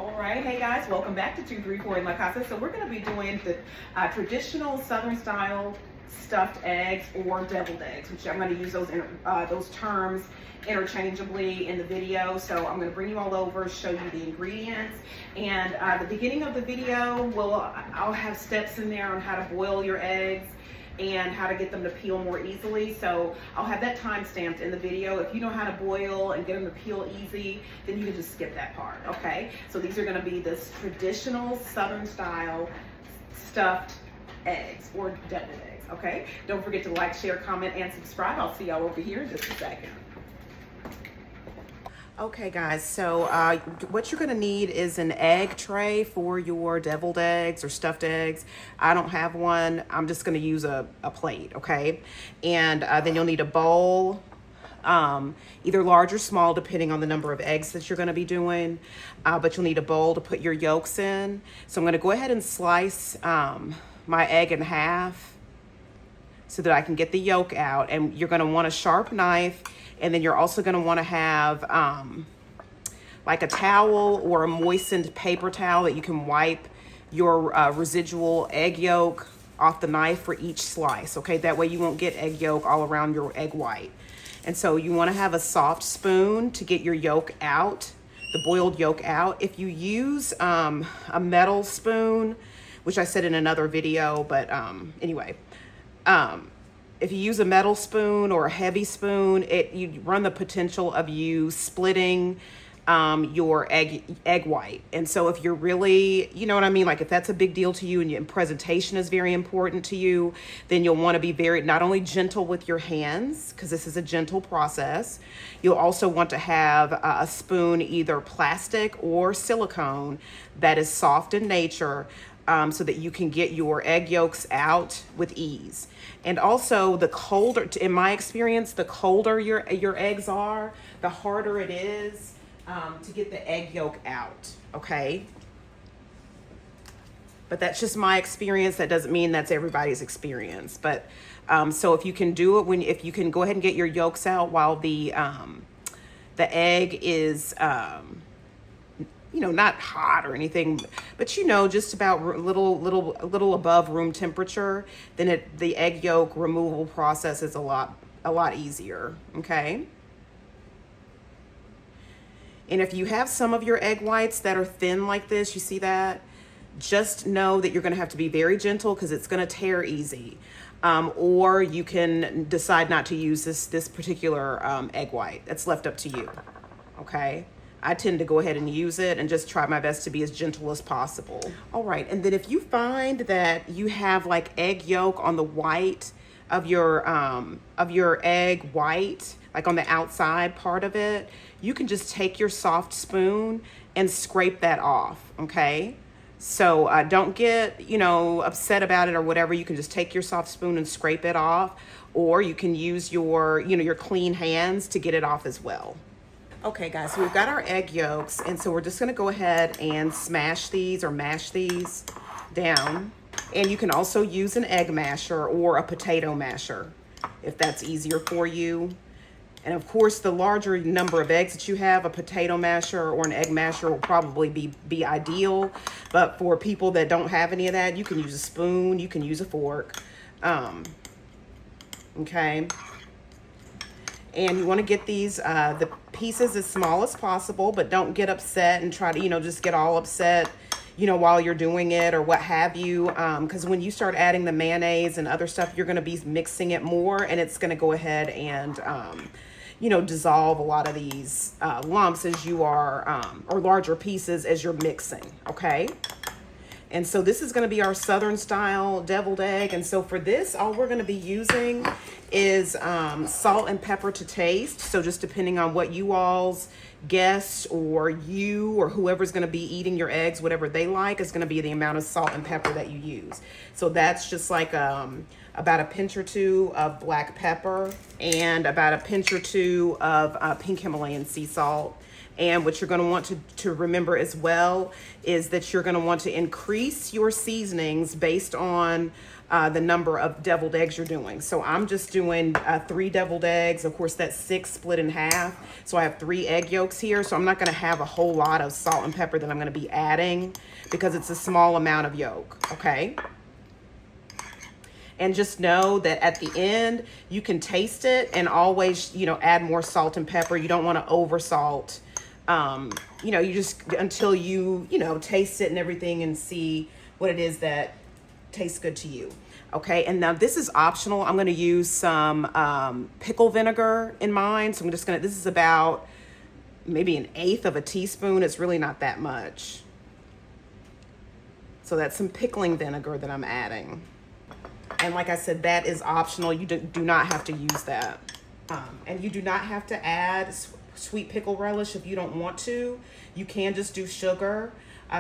All right, hey guys, welcome back to 234 in La Casa. So we're going to be doing the traditional Southern style stuffed eggs or deviled eggs, which I'm going to use those terms interchangeably in the video. So I'm going to bring you all over, show you the ingredients, and the beginning of the video I'll have steps in there on how to boil your eggs and how to get them to peel more easily. So I'll have that time stamped in the video. If you know how to boil and get them to peel easy, then you can just skip that part, okay? So these are gonna be this traditional Southern style stuffed eggs or deviled eggs, okay? Don't forget to like, share, comment, and subscribe. I'll see y'all over here in just a second. Okay guys, so what you're gonna need is an egg tray for your deviled eggs or stuffed eggs. I don't have one. I'm just gonna use a plate, okay? And then you'll need a bowl, either large or small depending on the number of eggs that you're gonna be doing, but you'll need a bowl to put your yolks in. So I'm gonna go ahead and slice my egg in half so that I can get the yolk out. And you're gonna want a sharp knife, and then you're also gonna wanna have like a towel or a moistened paper towel that you can wipe your residual egg yolk off the knife for each slice, okay? That way you won't get egg yolk all around your egg white. And so you wanna have a soft spoon to get your yolk out, the boiled yolk out. If you use a metal spoon, which I said in another video, but anyway, if you use a metal spoon or a heavy spoon, you run the potential of you splitting your egg white. And so if you're really, you know what I mean, like if that's a big deal to you and presentation is very important to you, then you'll want to be not only gentle with your hands, because this is a gentle process. You'll also want to have a spoon, either plastic or silicone, that is soft in nature, so that you can get your egg yolks out with ease. And also, the colder, in my experience, the colder your eggs are, the harder it is to get the egg yolk out, okay? But that's just my experience. That doesn't mean that's everybody's experience. But so if you can do it, if you can go ahead and get your yolks out while the egg is you know, not hot or anything, but you know, just about a little above room temperature, then the egg yolk removal process is a lot easier, okay? And if you have some of your egg whites that are thin like this, you see that, just know that you're gonna have to be very gentle because it's gonna tear easy. Or you can decide not to use this particular egg white. That's left up to you, okay? I tend to go ahead and use it and just try my best to be as gentle as possible. All right, and then if you find that you have like egg yolk on the white of your egg white, like on the outside part of it, you can just take your soft spoon and scrape that off, okay? So don't get, you know, upset about it or whatever. You can just take your soft spoon and scrape it off, or you can use your, you know, your clean hands to get it off as well. Okay guys, so we've got our egg yolks, and so we're just gonna go ahead and smash these or mash these down. And you can also use an egg masher or a potato masher if that's easier for you. And of course, the larger number of eggs that you have, a potato masher or an egg masher will probably be ideal. But for people that don't have any of that, you can use a spoon, you can use a fork, okay? And you want to get these, the pieces as small as possible, but don't get upset and try to, you know, just get all upset, you know, while you're doing it or what have you. Because when you start adding the mayonnaise and other stuff, you're going to be mixing it more, and it's going to go ahead and, you know, dissolve a lot of these lumps as you are, or larger pieces as you're mixing, okay? And so this is going to be our Southern style deviled egg. And so for this, all we're going to be using is salt and pepper to taste. So just depending on what you all's guests or you or whoever's going to be eating your eggs, whatever they like, is going to be the amount of salt and pepper that you use. So that's just like about a pinch or two of black pepper and about a pinch or two of pink Himalayan sea salt. And what you're going to want to remember as well is that you're going to want to increase your seasonings based on the number of deviled eggs you're doing. So I'm just doing 3 deviled eggs. Of course, that's 6 split in half. So I have 3 egg yolks here. So I'm not going to have a whole lot of salt and pepper that I'm going to be adding because it's a small amount of yolk, okay? And just know that at the end, you can taste it and always, you know, add more salt and pepper. You don't want to over salt. You know, you just, until you know, taste it and everything and see what it is that tastes good to you. Okay, and now this is optional. I'm going to use some pickle vinegar in mine. So I'm just going to, this is about maybe 1/8 of a teaspoon. It's really not that much. So that's some pickling vinegar that I'm adding. And like I said, that is optional. You do not have to use that. And you do not have to add sweet pickle relish if you don't want to. You can just do sugar.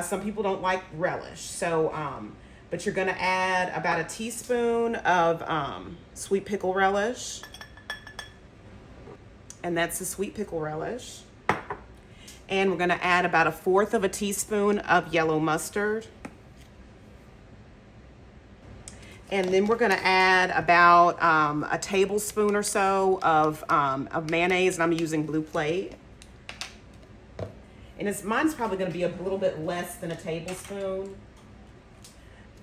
Some people don't like relish. So, but you're gonna add about a teaspoon of sweet pickle relish. And that's the sweet pickle relish. And we're gonna add about 1/4 of a teaspoon of yellow mustard. And then we're gonna add about a tablespoon or so of mayonnaise, and I'm using Blue Plate. And mine's probably gonna be a little bit less than a tablespoon.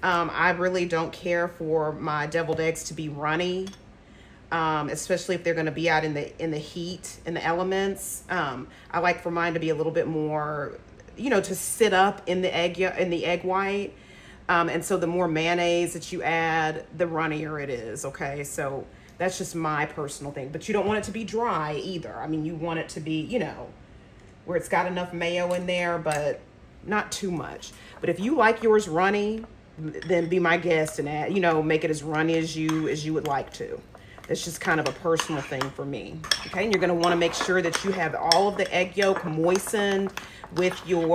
I really don't care for my deviled eggs to be runny, especially if they're gonna be out in the heat, in the elements. I like for mine to be a little bit more, you know, to sit up in the egg white. And so the more mayonnaise that you add, the runnier it is, okay? So that's just my personal thing. But you don't want it to be dry either. I mean, you want it to be, you know, where it's got enough mayo in there, but not too much. But if you like yours runny, then be my guest and add, you know, make it as runny as you would like to. It's just kind of a personal thing for me, okay? And you're gonna wanna make sure that you have all of the egg yolk moistened with your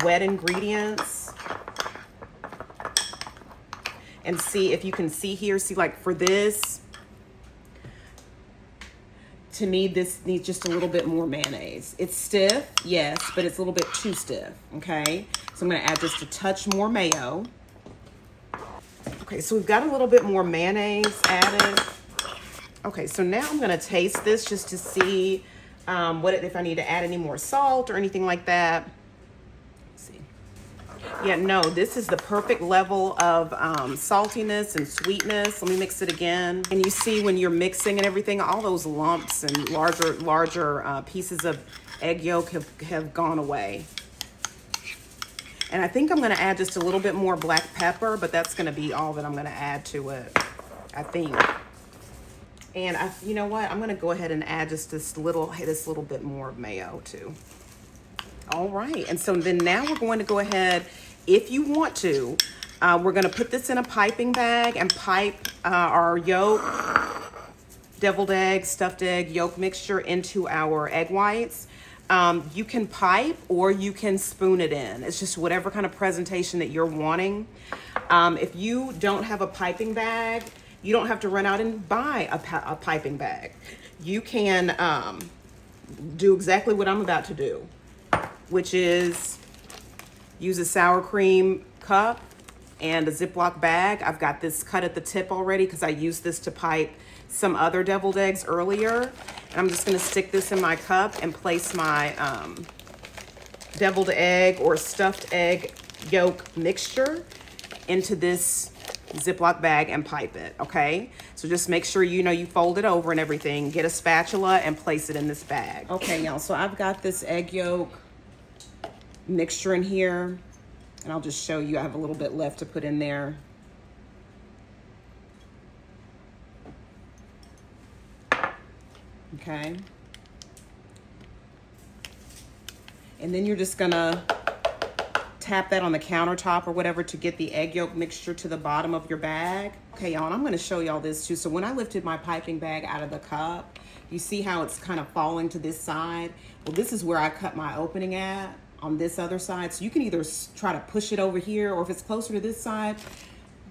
wet ingredients. And see if you can see here, see like for this, to me, this needs just a little bit more mayonnaise. It's stiff, yes, but it's a little bit too stiff, okay? So I'm gonna add just a touch more mayo. Okay, so we've got a little bit more mayonnaise added. Okay, so now I'm gonna taste this just to see if I need to add any more salt or anything like that. Yeah, no, this is the perfect level of saltiness and sweetness. Let me mix it again. And you see when you're mixing and everything, all those lumps and larger pieces of egg yolk have gone away. And I think I'm gonna add just a little bit more black pepper, but that's gonna be all that I'm gonna add to it, I think. And you know what? I'm gonna go ahead and add just this little bit more of mayo too. All right, and so then now we're going to go ahead, if you want to, we're gonna put this in a piping bag and pipe our yolk, deviled egg, stuffed egg, yolk mixture into our egg whites. You can pipe or you can spoon it in. It's just whatever kind of presentation that you're wanting. If you don't have a piping bag, you don't have to run out and buy a piping bag. You can do exactly what I'm about to do, which is use a sour cream cup and a Ziploc bag. I've got this cut at the tip already because I used this to pipe some other deviled eggs earlier. And I'm just gonna stick this in my cup and place my deviled egg or stuffed egg yolk mixture into this Ziploc bag and pipe it, okay? So just make sure you fold it over and everything. Get a spatula and place it in this bag. Okay, y'all, so I've got this egg yolk mixture in here, and I'll just show you. I have a little bit left to put in there. Okay. And then you're just gonna tap that on the countertop or whatever to get the egg yolk mixture to the bottom of your bag. Okay, y'all, and I'm gonna show y'all this too. So when I lifted my piping bag out of the cup, you see how it's kind of falling to this side? Well, this is where I cut my opening at, on this other side. So you can either try to push it over here, or if it's closer to this side,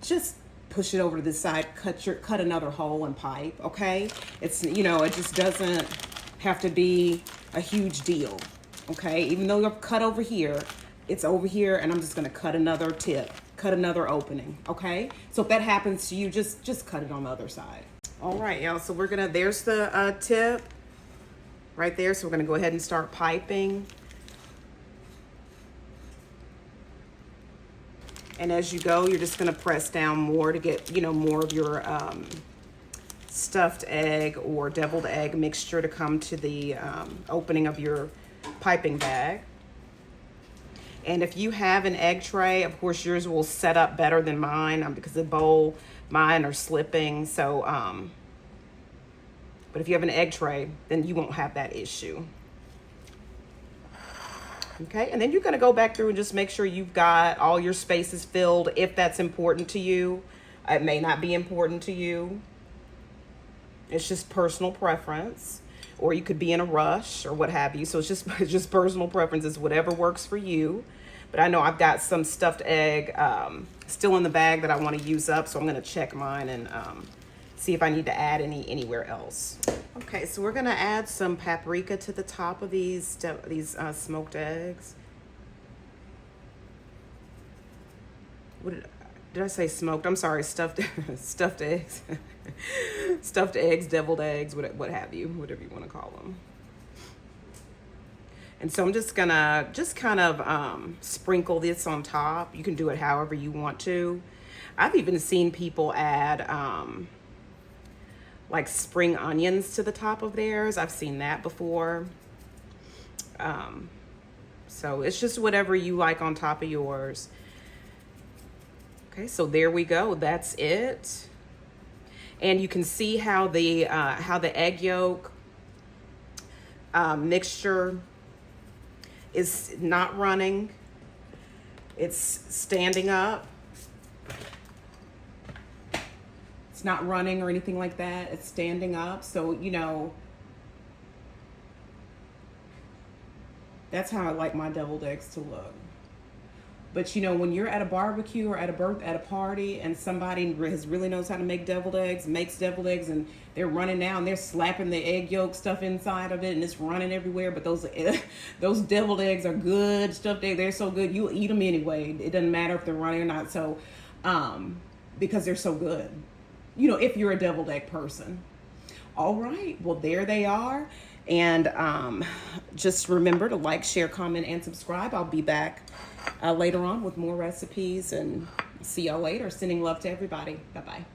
just push it over to this side, cut another hole and pipe, okay? It's, it just doesn't have to be a huge deal, okay? Even though you're cut over here, it's over here, and I'm just gonna cut another tip, cut another opening, okay? So if that happens to you, just cut it on the other side. All right, y'all, so there's the tip right there. So we're gonna go ahead and start piping. And as you go, you're just gonna press down more to get, more of your stuffed egg or deviled egg mixture to come to the opening of your piping bag. And if you have an egg tray, of course yours will set up better than mine because mine are slipping. So, but if you have an egg tray, then you won't have that issue. Okay, and then you're gonna go back through and just make sure you've got all your spaces filled if that's important to you. It may not be important to you. It's just personal preference, or you could be in a rush or what have you. So it's just personal preferences, whatever works for you. But I know I've got some stuffed egg still in the bag that I want to use up, so I'm going to check mine and see if I need to add anywhere else. Okay, so we're going to add some paprika to the top of these smoked eggs. Did I say smoked? I'm sorry, stuffed eggs. Stuffed eggs, deviled eggs, what have you, whatever you want to call them. And so I'm just gonna kind of sprinkle this on top. You can do it however you want to. I've even seen people add like spring onions to the top of theirs. I've seen that before. So it's just whatever you like on top of yours. Okay, so there we go. That's it. And you can see how the egg yolk mixture is not running. It's standing up. It's not running or anything like that. It's standing up. So, that's how I like my deviled eggs to look. But when you're at a barbecue or at a party and somebody really knows how to make deviled eggs, makes deviled eggs, and they're running now and they're slapping the egg yolk stuff inside of it and it's running everywhere, but those deviled eggs are good stuffed eggs. They're so good, you'll eat them anyway. It doesn't matter if they're running or not. So, because they're so good, if you're a deviled egg person. All right, well, there they are. And just remember to like, share, comment, and subscribe. I'll be back later on with more recipes, and see y'all later. Sending love to everybody. Bye-bye.